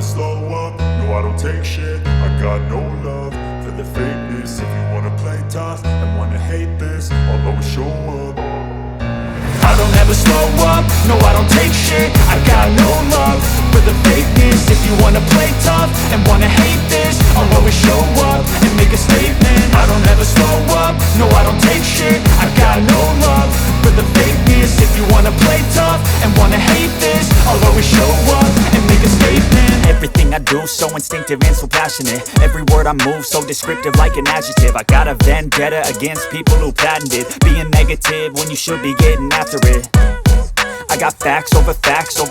slow up, no I don't take shit. I got no love for the fakeness. If you wanna play tough and wanna hate this, I'll always show up. I don't ever slow up, no I don't take shit. I got no love for the fakeness. If you wanna play tough and wanna hate this, I'll always show up and make a statement. I don't ever slow up, no I don't take shit. I got no love for the fakeness. If you wanna play tough and wanna hate this, I'll always show up and make a statement. Everything I do so instinctive and so passionate. Every word I move so descriptive like an adjective. I got a vendetta against people who patented being negative when you should be getting after it. I got facts over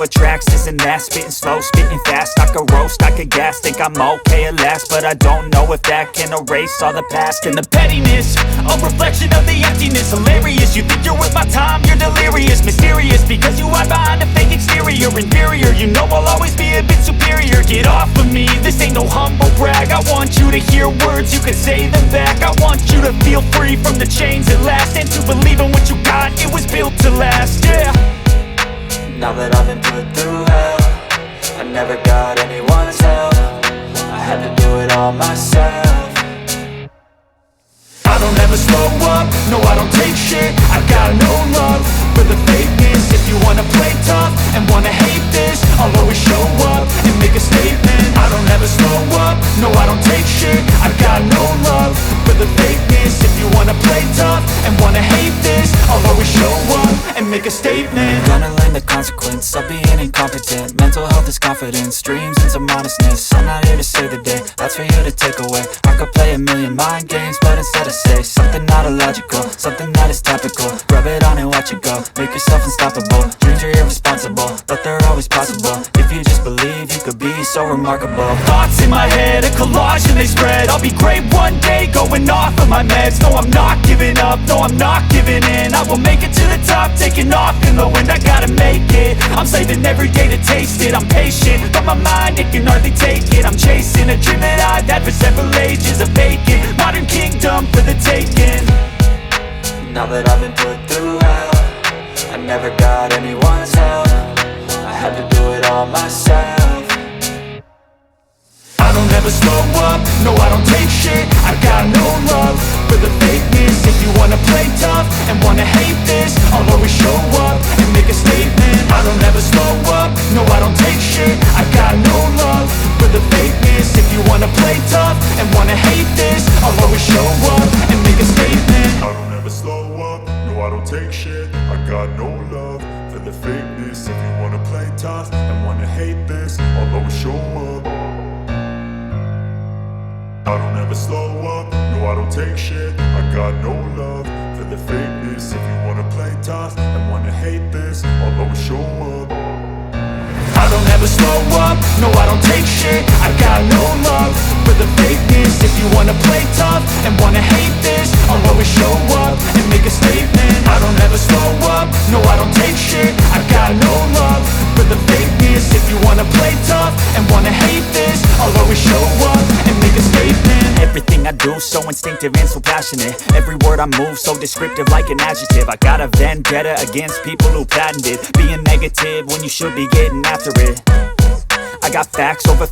tracks, this and that. Spitting slow, spitting fast. I could roast, I could gas. Think I'm okay at last, but I don't know if that can erase all the past. And the pettiness, a reflection of the emptiness. Hilarious, you think you're worth my time, you're delirious. Mysterious, because you hide behind a fake exterior. Inferior, you know I'll always be a bit superior. Get off of me, this ain't no humble brag. I want you to hear words, you can say them back. I want you to feel free from the chains at last, and to believe in what you got, it was built to last, yeah. Now that I've been put through hell, I never got anyone's help. I had to do it all myself. I don't ever slow up, no I don't take shit. I got no love for the fakeness. If you wanna play tough and wanna hate this, I'll always show up and make a statement. I don't ever slow up, no I don't take shit. I got no love for the fakeness. If you wanna play tough and wanna hate this, I'll always show up and make a statement. Gonna learn the consequence of being incompetent. Mental health is confidence, dreams and some honestness. I'm not here to save the day, that's for you to take away. I could play a million mind games, but instead I say something not illogical, something that is topical. Rub it on and watch it go, make yourself unstoppable. Dreams are irresponsible, but they're always possible. If you just believe, you could be so remarkable. Thoughts in my head, a collage and they spread. I'll be great one day, going off of my meds. No, I'm not giving up, no, I'm not giving in. I will make it to the top, taking off in the wind. I gotta make it, I'm saving every day to taste it. I'm patient, but my mind, it can hardly take it. I'm chasing a dream that I've had for several ages. A vacant, modern kingdom for the taking. Now that I've been put through hell, I never got anyone's help. I had to do it all myself. I don't ever slow up, no I don't take shit. I got no love for the fakeness. If you wanna play tough and wanna hate this, I'll always show up and make a statement. I don't ever slow up, no I don't take shit. I got no love for the fakeness. If you wanna play tough and wanna hate this, I'll always show up and make a statement. I don't ever slow up, no I don't take shit. I got no love for the fakeness. If you wanna play tough and wanna hate this, I'll always show up. I don't ever slow up, no I don't take shit. I got no love for the fakeness. If you wanna play tough and wanna hate this, I'll always show up. I don't ever slow up, no I don't take shit. I got no love for the fakeness. If you wanna play tough and wanna hate this, I'll always show up and make a statement. I don't ever slow up, no I don't take shit. I got no love for the fakeness. If you wanna play tough and wanna hate this, I'll always show up and make a statement. Everything I do so instinctive and so passionate. Every word I move so descriptive like an adjective. I got a vendetta against people who patented being negative when you should be getting after it. I got facts over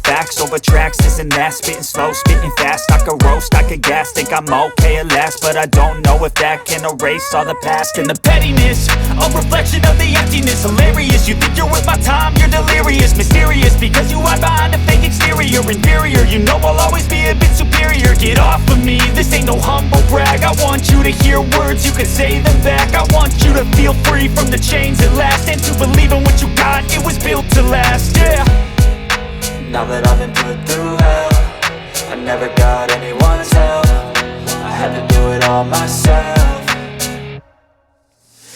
tracks, this and that. Spitting slow, spitting fast. I could roast, I could gas. Think I'm okay at last, but I don't know if that can erase all the past. And the pettiness, a reflection of the emptiness. Hilarious, you think you're worth my time, you're delirious. Mysterious, because you hide behind a fake exterior. Inferior, you know I'll always be a bit superior. Get off of me, this ain't no humble brag. I want you to hear words, you can say them back. I want you to feel free from the chains at last, and to believe in what you got, it was built to last, yeah. Now that I've been put through hell, I never got anyone's help. I had to do it all myself.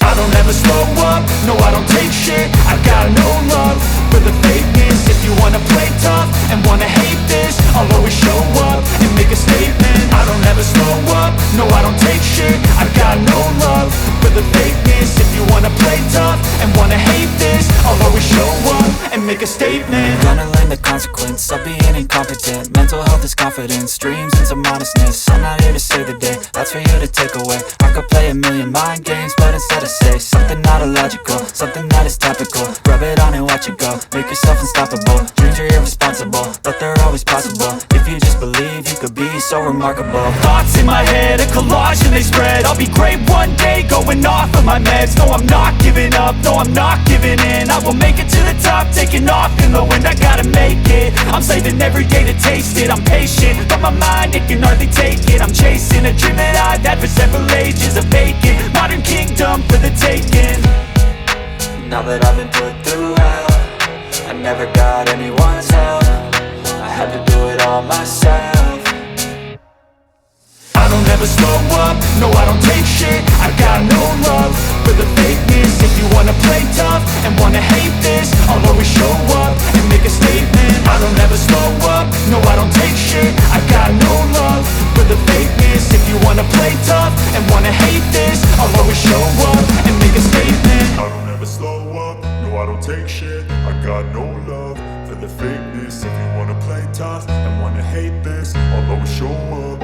I don't ever slow up, no I don't take shit. I got no love for the fakeness. If you wanna play tough and wanna hate this, I'll always show up and make a statement. I don't ever slow up, no I don't take shit. I got no love for the fakeness. If you wanna play tough and wanna hate this, I'll always show up and make a statement. Gonna learn the consequence of being incompetent. Mental health is confidence, dreams and some honestness. I'm not here to save the day, that's for you to take away. I could play a million mind games, but instead I say something not illogical, something that is topical. Rub it on and watch it go, make yourself unstoppable. Dreams are irresponsible, responsible, but they're always possible. If you just believe, you could be so remarkable. Thoughts in my head, a collage and they spread. I'll be great one day, going off of my meds. No, I'm not giving up, no, I'm not giving in. I will make it to the top, taking off in the wind. I gotta make it, I'm saving every day to taste it. I'm patient, but my mind, it can hardly take it. I'm chasing a dream that I've had for several ages. A vacant, modern kingdom for the taking. Now that I've been put through hell, I never got anyone's help. I had to do it all myself. I don't ever slow up, no I don't take shit. I got no love for the fakeness. If you wanna play tough and wanna hate this, I'll always show up and make a statement. I don't ever slow up, no I don't take shit. I got no love for the fakeness. If you wanna play tough and wanna hate this, I'll always show up and make a statement. I don't ever slow up, no I don't take shit. I got no love for the fakeness. If you wanna play tough and wanna hate this, I'll always show up.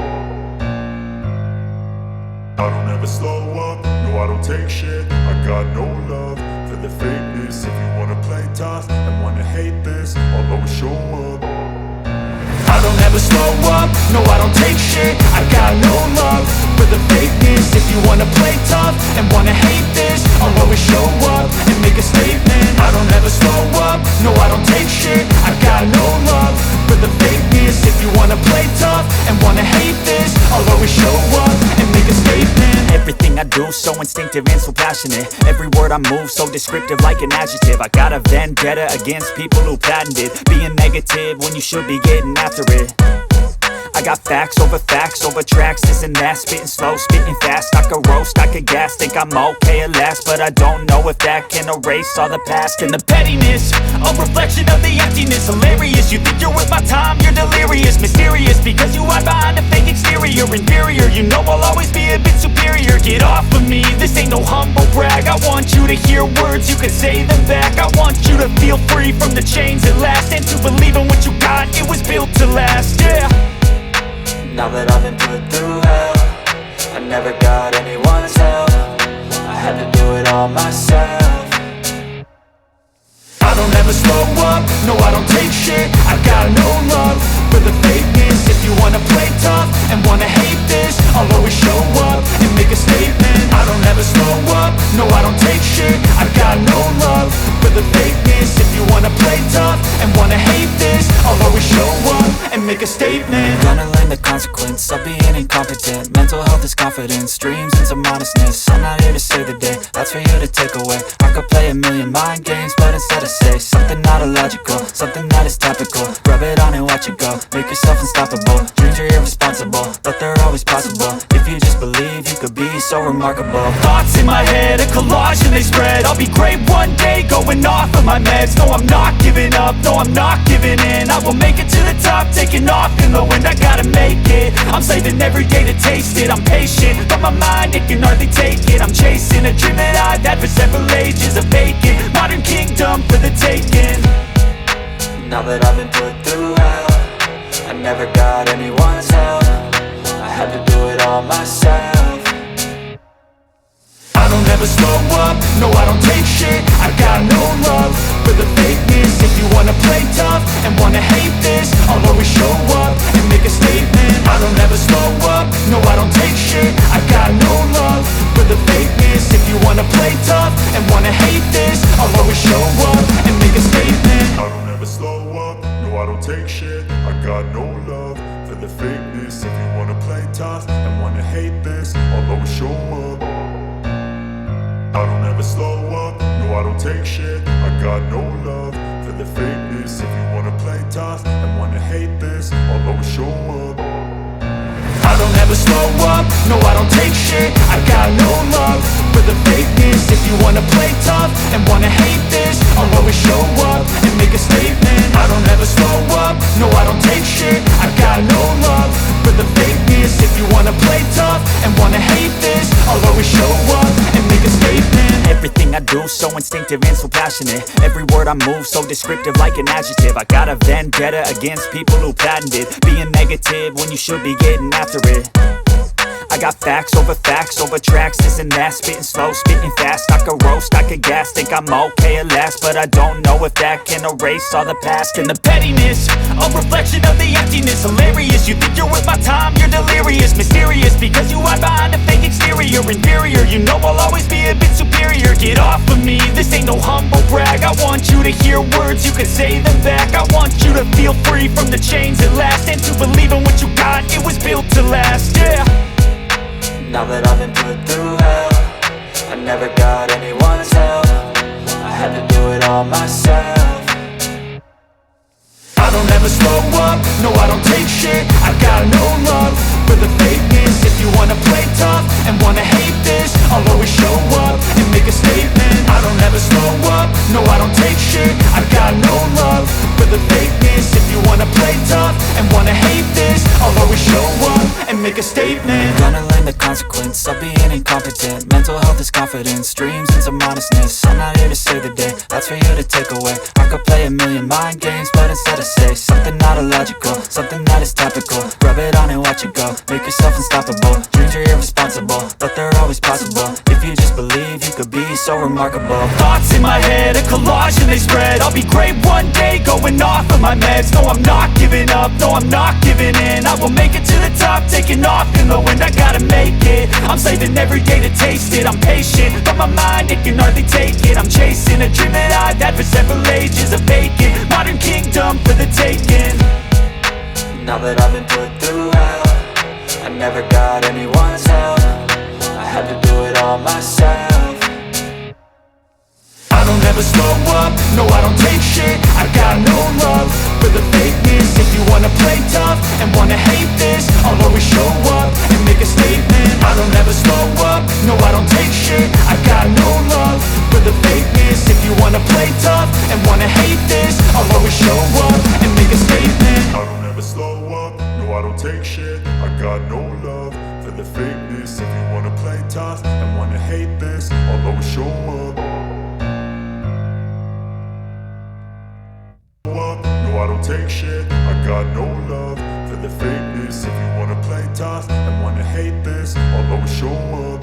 I don't ever slow up, no I don't take shit. I got no love for the fakeness. If you wanna play tough and wanna hate this, I'll always show up. I don't ever slow up, no I don't take shit. I got no love for the fakeness. If you wanna play tough and wanna hate this, I'll always show up and make a statement. I don't ever slow up, no I don't take shit. I got no love for the fakeness. If you wanna play tough and wanna hate this, I'll always show up and make a statement. Everything I do so instinctive and so passionate. Every word I move so descriptive like an adjective. I got a vendetta against people who patented being negative when you should be getting after it. I got facts over tracks, this and that. Spitting slow, spitting fast, I could roast, I could gas. Think I'm okay at last, but I don't know if that can erase all the past. And the pettiness, a reflection of the emptiness. Hilarious, you think you're worth my time, you're delirious. Mysterious, because you hide behind a fake exterior. Inferior, you know I'll always be a bit superior. Get off of me, this ain't no humble brag. I want you to hear words, you can say them back. I want you to feel free from the chains at last, and to believe in what you got, it was built to last, yeah. Now that I've been put through hell, I never got anyone's help. I had to do it all myself. I don't ever slow up, no I don't take shit. I got no love for the fakeness. If you wanna play tough and wanna hate this, I'll always show up and make a statement. I don't ever slow up, no I don't take shit. I got no love for the fakeness. If you wanna play tough and wanna hate this, I'll always show up and make a statement. Gonna learn the consequence of being incompetent. Mental health is confidence, dreams and some honestness. I'm not here to save the day, that's for you to take away. I could play a million mind games, but instead I say something not illogical, something that is topical. Rub it on and watch it go, make yourself unstoppable. Dreams are irresponsible, but they're always possible. If you just believe, you could be so remarkable. Thoughts in my head, a collage and they spread. I'll be great one day, going off of my meds. No, I'm not giving up, no, I'm not giving in. I will make it to the top, taking off in the wind. I gotta make it, I'm saving every day to taste it. I'm patient, but my mind, it can hardly take it. I'm chasing a dream that I've had for several ages. A vacant, modern kingdom for the taking. Now that I've been put through hell, I never got anyone's help. I had to do it all myself. I don't ever slow up, no I don't take shit. I got no love for the fakeness. If you wanna play tough and wanna hate this, I'll always show up and make a statement. I don't ever slow up, no I don't take shit. I got no love for the fakeness. If you wanna play tough and wanna hate this, I'll always show up and make a statement. I don't ever slow up, no I don't take shit. I got no love for the fakeness. If you wanna play tough and wanna hate this, I'll always show up. I don't ever slow up, no I don't take shit. I got no love for the fakeness. If you wanna play tough and wanna hate this, I'll always show up. I don't ever slow up, no I don't take shit. I got no love for the fakeness. If you wanna play tough and wanna hate this, I'll always show up and make a statement. I don't ever slow up, no I don't take shit. I got no love for the fakeness. If you wanna play tough and wanna hate this, I'll always show up and make a statement. Everything I do so instinctive and so passionate. Every word I move so descriptive like an adjective. I got a vendetta against people who patented being negative when you should be getting after it. I got facts over tracks, this and that, spitting slow, spitting fast. I could roast, I could gas, think I'm okay at last, but I don't know if that can erase all the past. And the pettiness, a reflection of the emptiness. Hilarious, you think you're worth my time, you're delirious. Mysterious, because you hide behind a fake exterior. Inferior, you know I'll always be a bit superior. Get off of me, this ain't no humble brag. I want you to hear words, you can say them back. I want you to feel free from the chains at last, and to believe in what you got, it was built to last, yeah. Now that I've been put through hell, I never got anyone's help. I had to do it all myself. I don't ever slow up, no I don't take shit. I got no love for the fakeness. If you wanna play tough and wanna hate this, I'll always show up and make a statement. I don't ever slow up, no I don't take shit. I got no love for the fakeness. If you wanna play tough and wanna hate this, I'll always show up and make a statement. Gonna learn the consequence of being incompetent. Mental health is confidence, dreams into modestness. I'm not here to save the day, that's for you to take away. I could play a million mind games, but instead I say something not illogical, something that is topical. Rub it on and watch it go, make yourself unstoppable. Dreams are irresponsible, but they're always possible. If you just believe, you could be so remarkable. Thoughts in my head, a collage and they spread. I'll be great one day, going off of my meds. No, I'm not giving up, no, I'm not giving in. I will make it to the top, taking off in the wind. I gotta make it, I'm saving every day to taste it. I'm patient, but my mind, it can hardly take it. I'm chasing a dream that I've had for several ages. A vacant, modern kingdom for the taking. Now that I've been put through hell, I never got anyone's help. I had to do it all myself. I don't ever slow up, no I don't take shit. I got no love for the fakeness. If you wanna play tough and wanna hate this, I'll always show up and make a statement. I don't ever slow up, no I don't take shit. I got no love for the fakeness. If you wanna play tough and wanna hate this, I'll always show up and make a statement. I don't ever slow up, no I don't take shit. I got no love for the fakeness. If you wanna play tough and wanna hate this, I'll always show up. No, I don't take shit. I got no love for the fakeness. If you wanna play tough and wanna hate this, I'll always show up.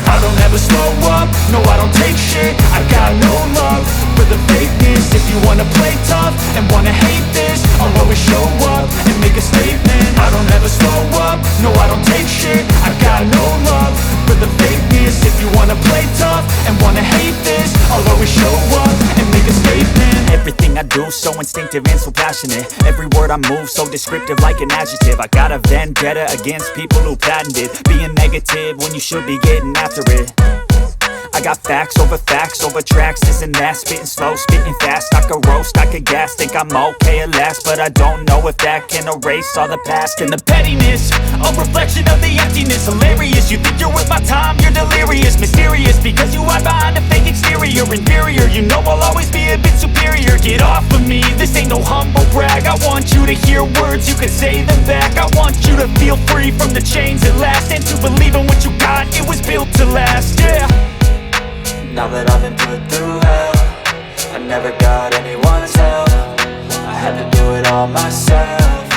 I don't ever slow up, no I don't take shit. I got no love for the fakeness. If you wanna play tough and wanna hate this, I'll always show up and make a statement. I don't ever slow up, no I don't take shit. I got no love for the fakeness. If you wanna play tough and wanna hate this, I'll always show up and make a statement. Everything I do so instinctive and so passionate. Every word I move so descriptive like an adjective. I got a vendetta against people who patented being negative when you should be getting after it. I got facts over tracks, this and that, spitting slow, spitting fast. I could roast, I could gas, think I'm okay at last, but I don't know if that can erase all the past. And the pettiness, a reflection of the emptiness. Hilarious, you think you're worth my time, you're delirious. Mysterious, because you hide behind a fake exterior. Inferior, you know I'll always be a bit superior. Get off of me, this ain't no humble brag. I want you to hear words, you can say them back. I want you to feel free from the chains at last, and to believe in what you got, it was built to last, yeah. Now that I've been put through hell, I never got anyone's help. I had to do it all myself.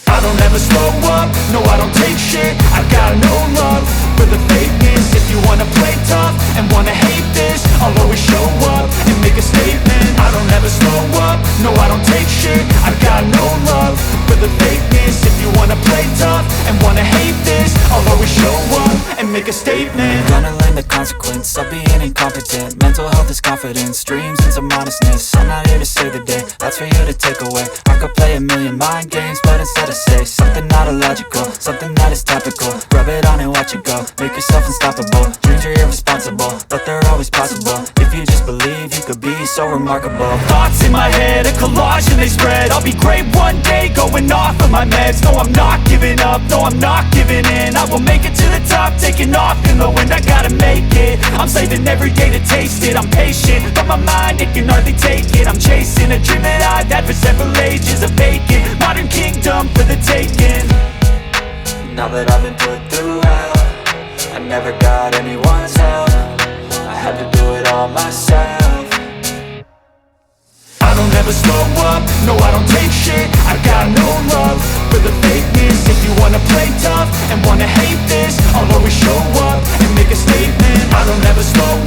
I don't ever slow up, no I don't take shit. I got no love for the fakeness. If you wanna play tough and wanna hate this, I'll always show up and make a statement. I don't ever slow up, no I don't take shit. I got no love for the fakeness. If you wanna play tough and wanna hate this, I'll always show up and make a statement. Gonna learn the consequence of being incompetent. Mental health is confidence, dreams into modestness. I'm not here to save the day, that's for you to take away. I could play a million mind games, but instead I say something not illogical, something that is topical. Rub it on and watch it go, make yourself unstoppable. Dreams are irresponsible, but they're always possible. If you just believe, you could be so remarkable. Thoughts in my head, a collage and they spread. I'll be great one day, going off of my meds. No, I'm not giving up, no, I'm not giving in. I will make it to the top, taking off in the wind. I gotta make it, I'm saving every day to taste it. I'm patient, but my mind, it can hardly take it. I'm chasing a dream that I've had for several ages. A vacant, modern kingdom for the taking. Now that I've been put through hell, I never got anyone's help. I had to do it all myself. I don't ever slow up, no I don't take shit. I got no love for the fakeness. If you wanna play tough and wanna hate this, I'll always show up and make a statement. I don't ever slow